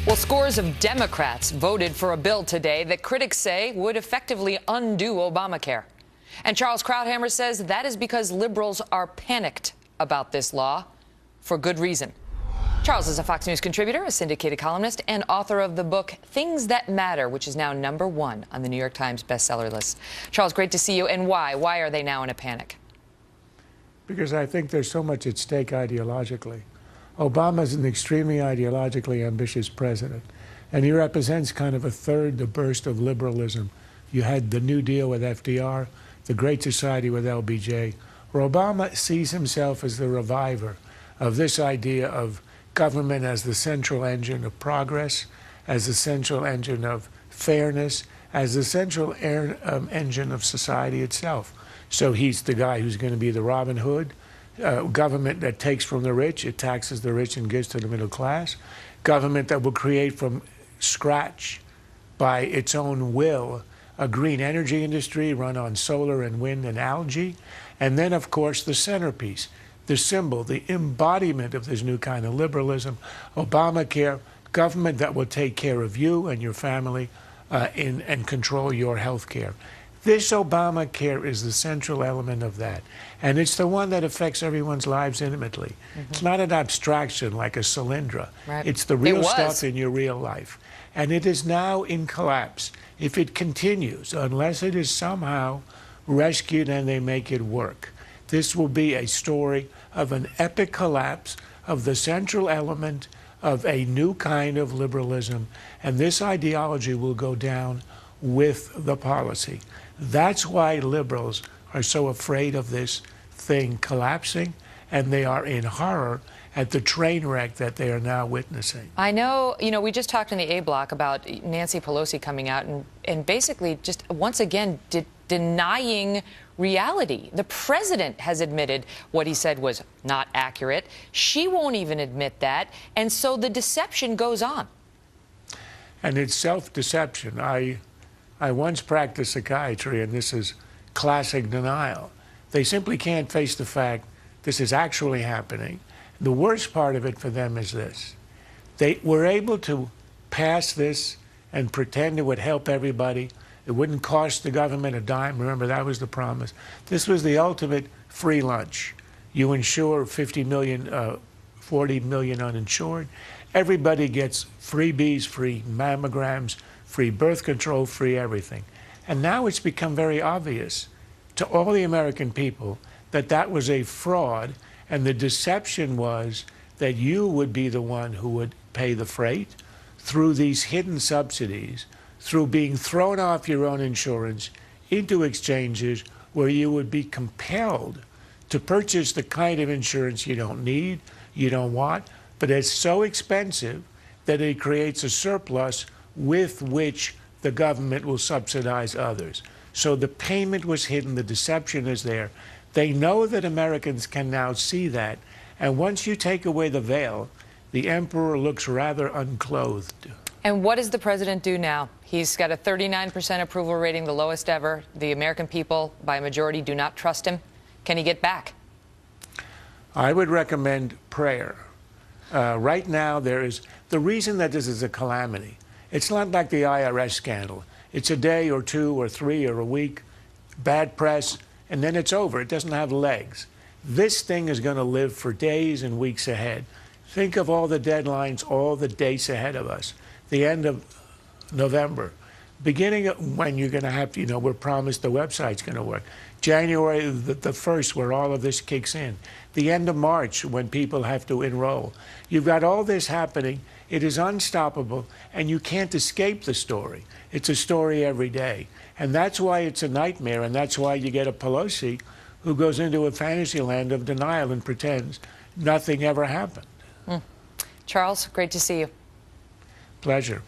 Well, scores of Democrats voted for a bill today that critics say would effectively undo Obamacare. And Charles Krauthammer says that is because liberals are panicked about this law for good reason. Charles is a Fox News contributor, a syndicated columnist, and author of the book Things That Matter, which is now #1 on the New York Times bestseller list. Charles, great to see you. And why? Why are they now in a panic? Because I think there's so much at stake ideologically. Obama is an extremely ideologically ambitious president, and he represents kind of a third the burst of liberalism. You had the New Deal with FDR, the Great Society with LBJ, where Obama sees himself as the reviver of this idea of government as the central engine of progress, as the central engine of fairness, as the central engine of society itself. So he's the guy who's going to be the Robin Hood. Government that takes from the rich, it taxes the rich and gives to the middle class. Government that will create from scratch, by its own will, a green energy industry run on solar and wind and algae. And then, of course, the centerpiece, the symbol, the embodiment of this new kind of liberalism, Obamacare, government that will take care of you and your family and control your health care. This Obamacare is the central element of that. And it's the one that affects everyone's lives intimately. It's not an abstraction like a Solyndra. Right. It's the real stuff in your real life. And it is now in collapse. If it continues, unless it is somehow rescued and they make it work, this will be a story of an epic collapse of the central element of a new kind of liberalism. And this ideology will go down with the policy. That's why liberals are so afraid of this thing collapsing, and they are in horror at the train wreck that they are now witnessing. I know, we just talked in the A block about Nancy Pelosi coming out and basically just once again denying reality. The president has admitted what he said was not accurate. She won't even admit that. And so the deception goes on. And it's self-deception. I once practiced psychiatry, and this is classic denial. They simply can't face the fact this is actually happening. The worst part of it for them is this. They were able to pass this and pretend it would help everybody. It wouldn't cost the government a dime. Remember, that was the promise. This was the ultimate free lunch. You insure 50 million, 40 million uninsured. Everybody gets freebies, free mammograms, free birth control, free everything. And now it's become very obvious to all the American people that that was a fraud, and the deception was that you would be the one who would pay the freight through these hidden subsidies, through being thrown off your own insurance into exchanges where you would be compelled to purchase the kind of insurance you don't need, you don't want, but it's so expensive that it creates a surplus with which the government will subsidize others. So the payment was hidden, the deception is there. They know that Americans can now see that, and once you take away the veil, the emperor looks rather unclothed. And what does the president do now? He's got a 39% approval rating, the lowest ever. The American people, by a majority, do not trust him. Can he get back? I would recommend prayer. Right now, there is the reason that this is a calamity. It's not like the IRS scandal. It's a day or two or three or a week, bad press, and then it's over. It doesn't have legs. This thing is going to live for days and weeks ahead. Think of all the deadlines, all the dates ahead of us. The end of November, beginning of when you're going to have to, we're promised the website's going to work. January the 1st, where all of this kicks in. The end of March, when people have to enroll. You've got all this happening. It is unstoppable, and you can't escape the story. It's a story every day. And that's why it's a nightmare, and that's why you get a Pelosi who goes into a fantasy land of denial and pretends nothing ever happened. Charles, great to see you. Pleasure.